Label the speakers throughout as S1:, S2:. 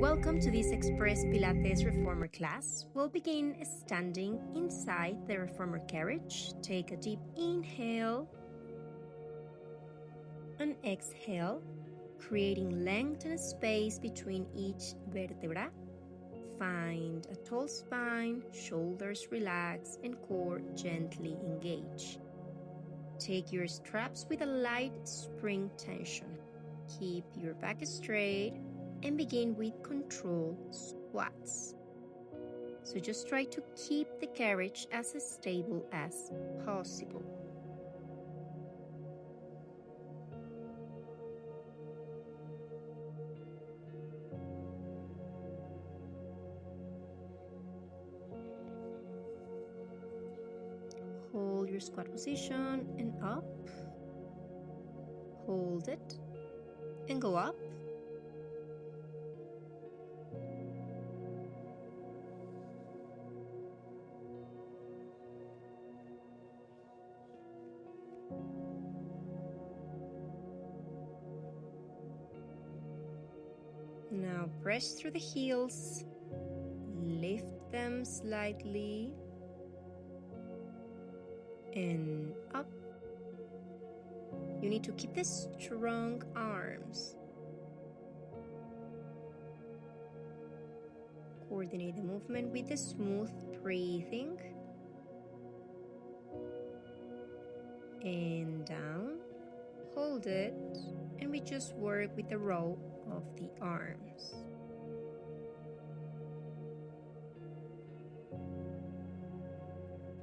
S1: Welcome to this Express Pilates Reformer class. We'll begin standing inside the reformer carriage. Take a deep inhale and exhale, creating length and space between each vertebra. Find a tall spine, shoulders relax, and core gently engage. Take your straps with a light spring tension. Keep your back straight and begin with controlled squats. So just try to keep the carriage as stable as possible. Hold your squat position and up. Hold it and go up. Now press through the heels, lift them slightly, and up. You need to keep the strong arms. Coordinate the movement with the smooth breathing. And down, hold it, and we just work with the row of the arms.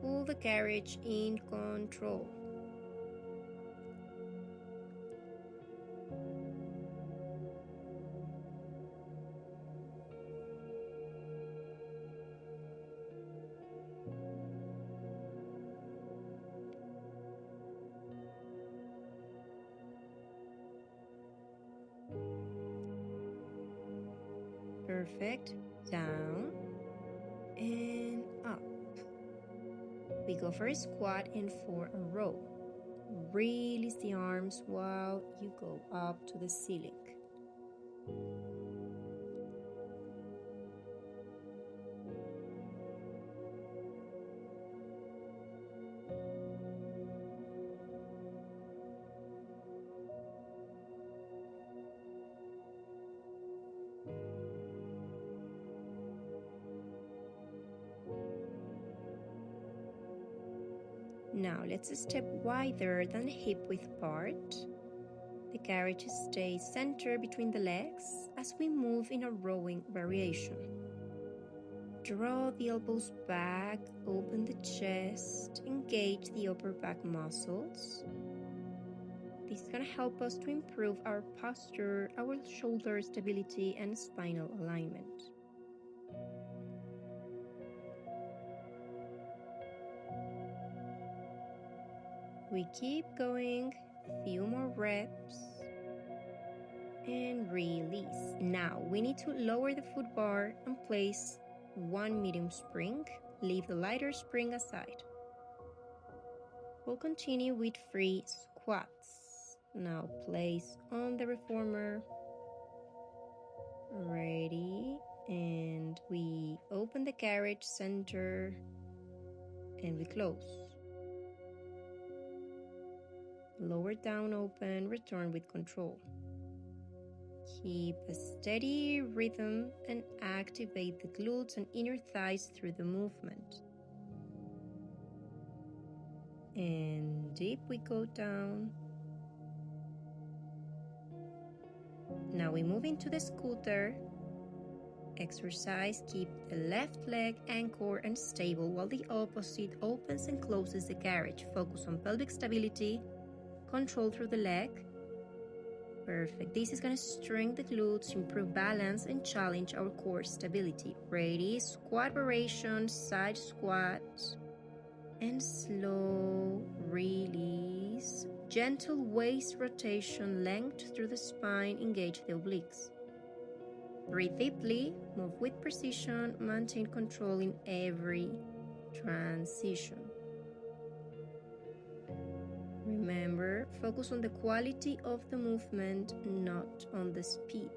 S1: Pull the carriage in control. Perfect. Down and up. We go for a squat and for a row. Release the arms while you go up to the ceiling. Now let's step wider than hip width part. The carriage stays centered between the legs as we move in a rowing variation. Draw the elbows back, open the chest, engage the upper back muscles. This is going to help us to improve our posture, our shoulder stability, and spinal alignment. We keep going, few more reps, and release. Now we need to lower the foot bar and place one medium spring. Leave the lighter spring aside. We'll continue with free squats. Now place on the reformer. Ready, and we open the carriage center and we close. Lower down, open, return with control. Keep a steady rhythm and activate the glutes and inner thighs through the movement. And deep we go down. Now we move into the scooter. Exercise, keep the left leg anchored and stable while the opposite opens and closes the carriage. Focus on pelvic stability. Control through the leg. Perfect. This is going to strengthen the glutes, improve balance, and challenge our core stability. Ready? Squat variation, side squat. And slow release. Gentle waist rotation, length through the spine, engage the obliques. Breathe deeply, move with precision, maintain control in every transition. Remember, focus on the quality of the movement, not on the speed.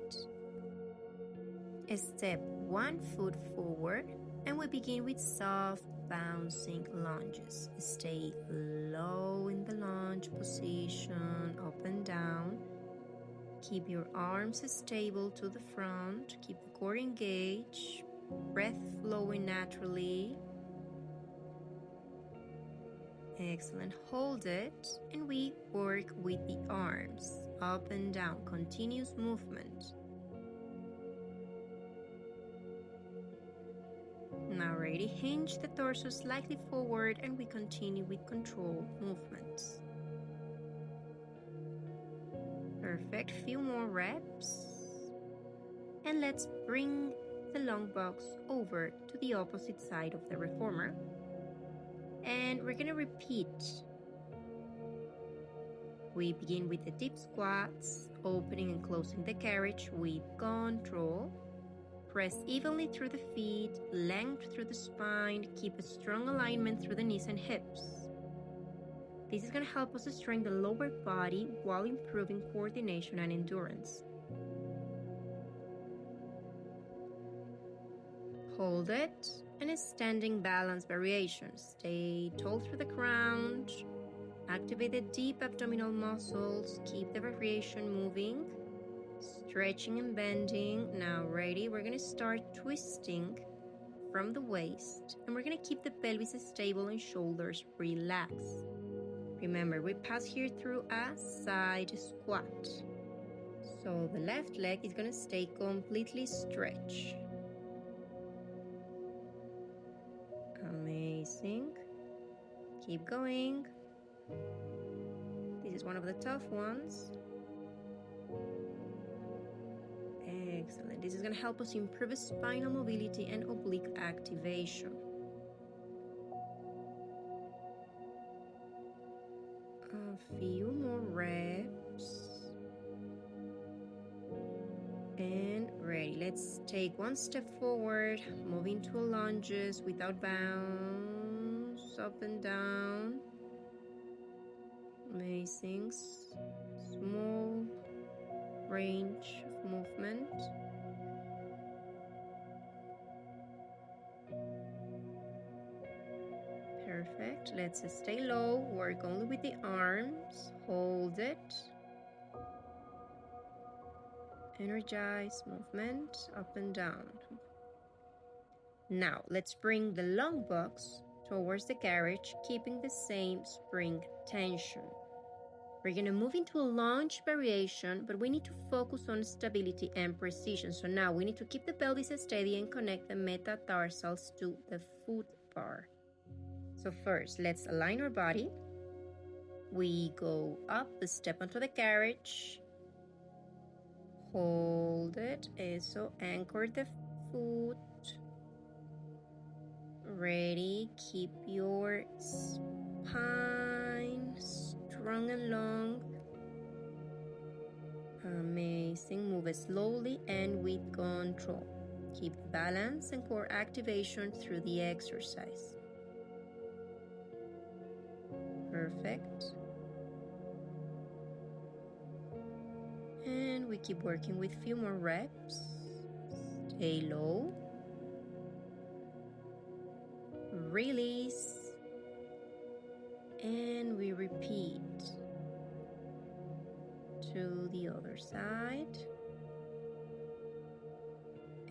S1: Step one foot forward, and we begin with soft bouncing lunges. Stay low in the lunge position, up and down. Keep your arms stable to the front. Keep the core engaged. Breath flowing naturally. Excellent. Hold it, and we work with the arms, up and down, continuous movement. Now ready, hinge the torso slightly forward, and we continue with controlled movements. Perfect, few more reps. And let's bring the long box over to the opposite side of the reformer. And we're gonna repeat. We begin with the deep squats, opening and closing the carriage with control. Press evenly through the feet, length through the spine, keep a strong alignment through the knees and hips. This is going to help us strengthen the lower body while improving coordination and endurance. Hold it, and a standing balance variation. Stay tall through the ground, activate the deep abdominal muscles, keep the variation moving. Stretching and bending. Now ready, we're going to start twisting from the waist, and we're going to keep the pelvis stable and shoulders relaxed. Remember, we pass here through a side squat. So the left leg is going to stay completely stretched. Amazing. Keep going. This is one of the tough ones. Excellent. This is going to help us improve spinal mobility and oblique activation. A few more reps. And ready. Let's take one step forward, move into lunges without bounce, up and down. Amazing. Small range of movement. Perfect. Let's stay low, work only with the arms, hold it. Energize movement up and down. Now let's bring the long box towards the carriage, keeping the same spring tension. We're going to move into a lunge variation, but we need to focus on stability and precision. So now we need to keep the pelvis steady and connect the metatarsals to the foot bar. So first, let's align our body. We go up, step onto the carriage. Hold it. So anchor the foot. Ready. Keep your spine strong and long. Amazing. Move slowly and with control. Keep balance and core activation through the exercise. Perfect. And we keep working with a few more reps. Stay low. Release. And we repeat to the other side.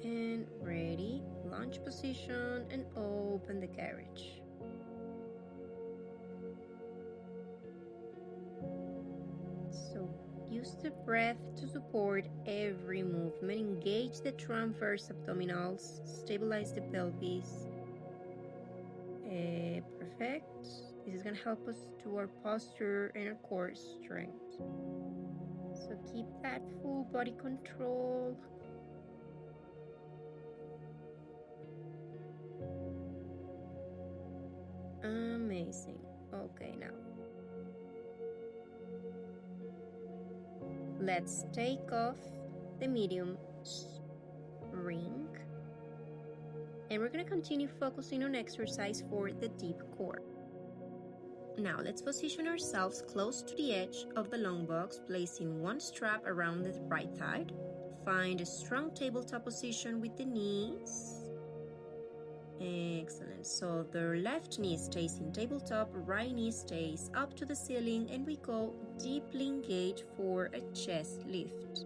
S1: And ready. Lunge position and open the carriage. So use the breath to support every movement. Engage the transverse abdominals. Stabilize the pelvis. Perfect. This is going to help us to our posture and our core strength. So keep that full body control. Amazing. Okay, now let's take off the medium ring, and we're going to continue focusing on exercise for the deep core. Now let's position ourselves close to the edge of the long box, placing one strap around the right thigh, find a strong tabletop position with the knees. Excellent. So the left knee stays in tabletop, right knee stays up to the ceiling, and we go deeply engaged for a chest lift.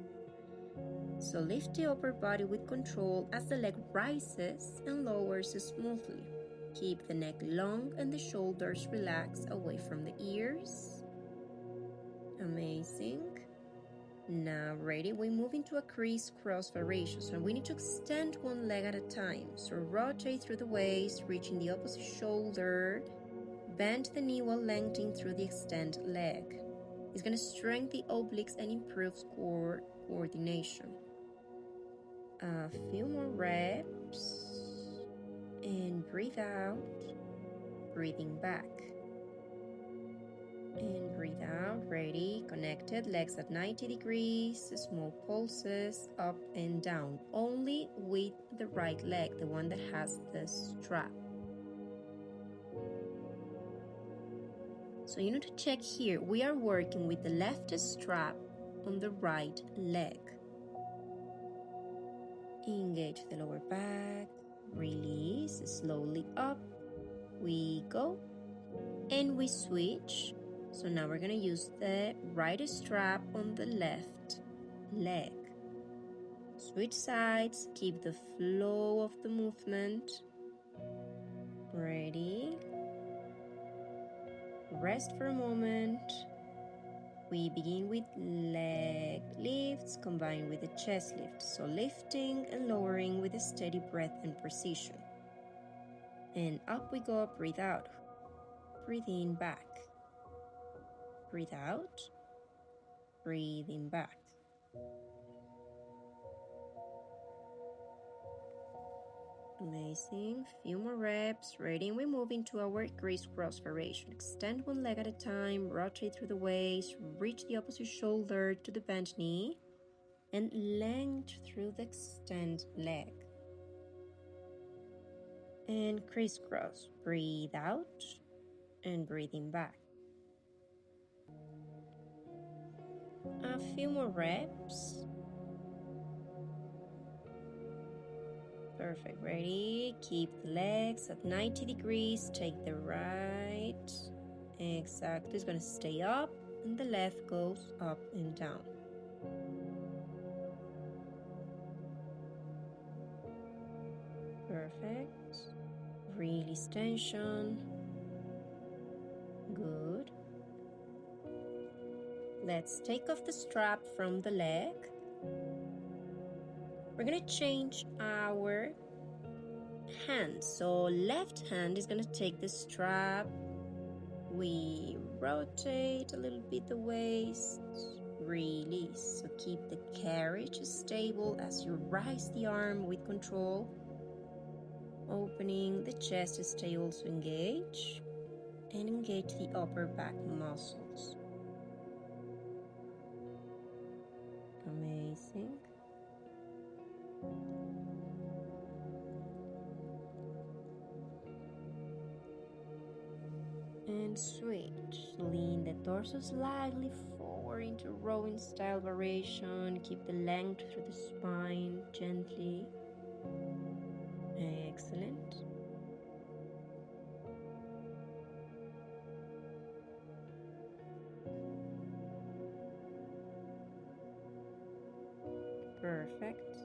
S1: So lift the upper body with control as the leg rises and lowers smoothly. Keep the neck long and the shoulders relaxed away from the ears. Amazing. Now ready, we move into a crisscross variation. So we need to extend one leg at a time. So rotate through the waist, reaching the opposite shoulder. Bend the knee while lengthening through the extended leg. It's going to strengthen the obliques and improve core coordination. A few more reps. And breathe out. Breathing back. And breathe out, ready, connected, legs at 90 degrees, small pulses, up and down, only with the right leg, the one that has the strap. So you need to check here, we are working with the left strap on the right leg. Engage the lower back, release, slowly up, we go, and we switch. So now we're going to use the right strap on the left leg. Switch sides, keep the flow of the movement. Ready? Rest for a moment. We begin with leg lifts combined with the chest lift. So lifting and lowering with a steady breath and precision. And up we go, breathe out. Breathe in, back. Breathe out, breathe in back. Amazing, few more reps, ready, and we move into our crisscross variation. Extend one leg at a time, rotate through the waist, reach the opposite shoulder to the bent knee, and length through the extend leg. And crisscross, breathe out, and breathe in back. A few more reps. Perfect, ready? Keep the legs at 90 degrees, take the right. Exactly, it's gonna stay up and the left goes up and down. Perfect. Release tension. Good. Let's take off the strap from the leg. We're gonna change our hand. So left hand is gonna take the strap. We rotate a little bit the waist. Release. So keep the carriage stable as you rise the arm with control. Opening the chest, stay also engaged. And engage the upper back muscles. Amazing. And switch. Lean the torso slightly forward into rowing style variation. Keep the length through the spine gently. Excellent. Perfect.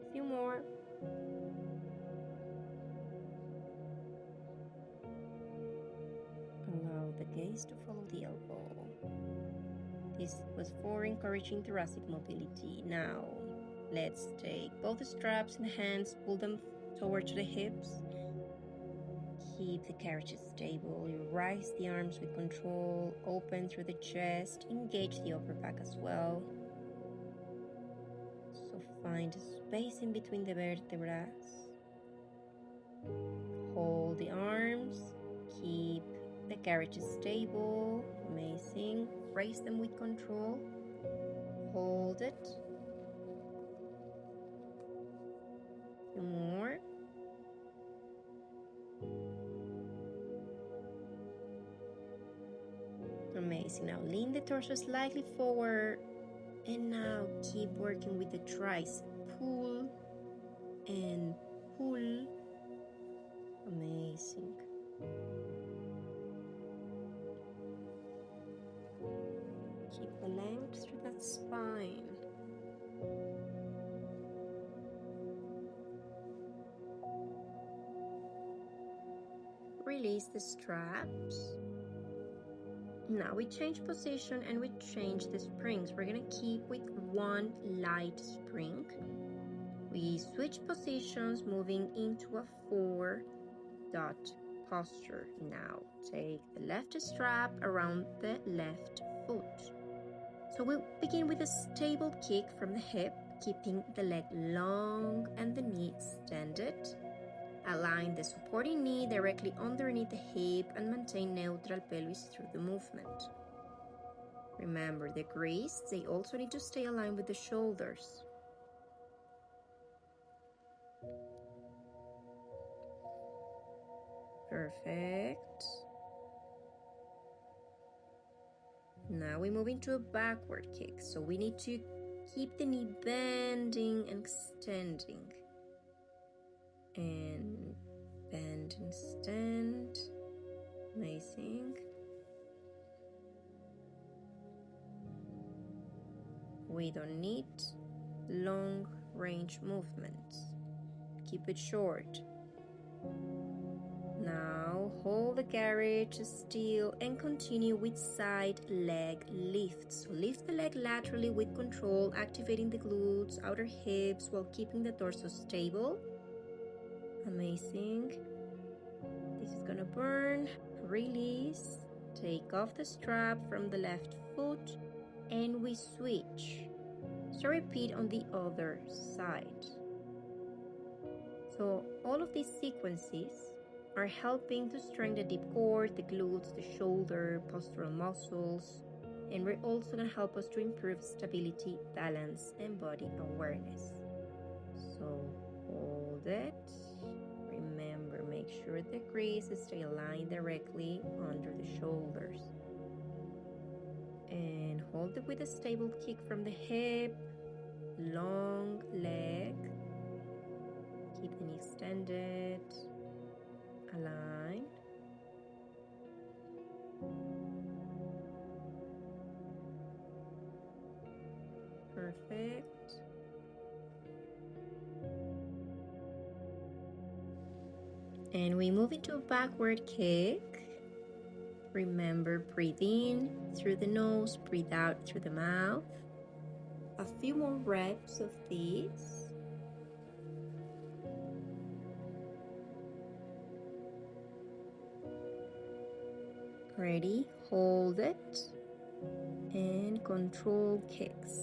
S1: A few more. Allow the gaze to follow the elbow. This was for encouraging thoracic mobility. Now, let's take both the straps in the hands, pull them toward the hips. Keep the carriage stable. You rise the arms with control, open through the chest, engage the upper back as well. So find space in between the vertebrae. Hold the arms, keep the carriage stable. Amazing. Raise them with control. Hold it. A few more. Amazing. Now lean the torso slightly forward And now keep working with the tricep. Pull and pull. Amazing. Keep the length through that spine. Release the straps. Now we change position and we change the springs. We're gonna keep with one light spring. We switch positions, moving into a 4-dot posture. Now take the left strap around the left foot. So we'll begin with a stable kick from the hip, keeping the leg long and the knee extended. Align the supporting knee directly underneath the hip and maintain neutral pelvis through the movement. Remember the wrists, they also need to stay aligned with the shoulders. Perfect. Now we move into a backward kick. So we need to keep the knee bending and extending. And bend and extend. Amazing. We don't need long range movements. Keep it short. Now hold the carriage still and continue with side leg lifts. So lift the leg laterally with control, activating the glutes, outer hips while keeping the torso stable. Amazing. This is gonna burn. Release. Take off the strap from the left foot and we switch. So repeat on the other side. So all of these sequences are helping to strengthen the deep core, the glutes, the shoulder, postural muscles, and we're also going to help us to improve stability, balance, and body awareness. So hold it. Remember, make sure the crease stay aligned directly under the shoulders. And hold it with a stable kick from the hip, long leg. Keep the knee extended. Align. Perfect. And we move into a backward kick. Remember, breathe in through the nose, breathe out through the mouth. A few more reps of this. Ready, hold it, and control kicks.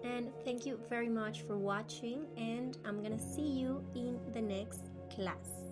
S1: And thank you very much for watching, and I'm gonna see you in the next class.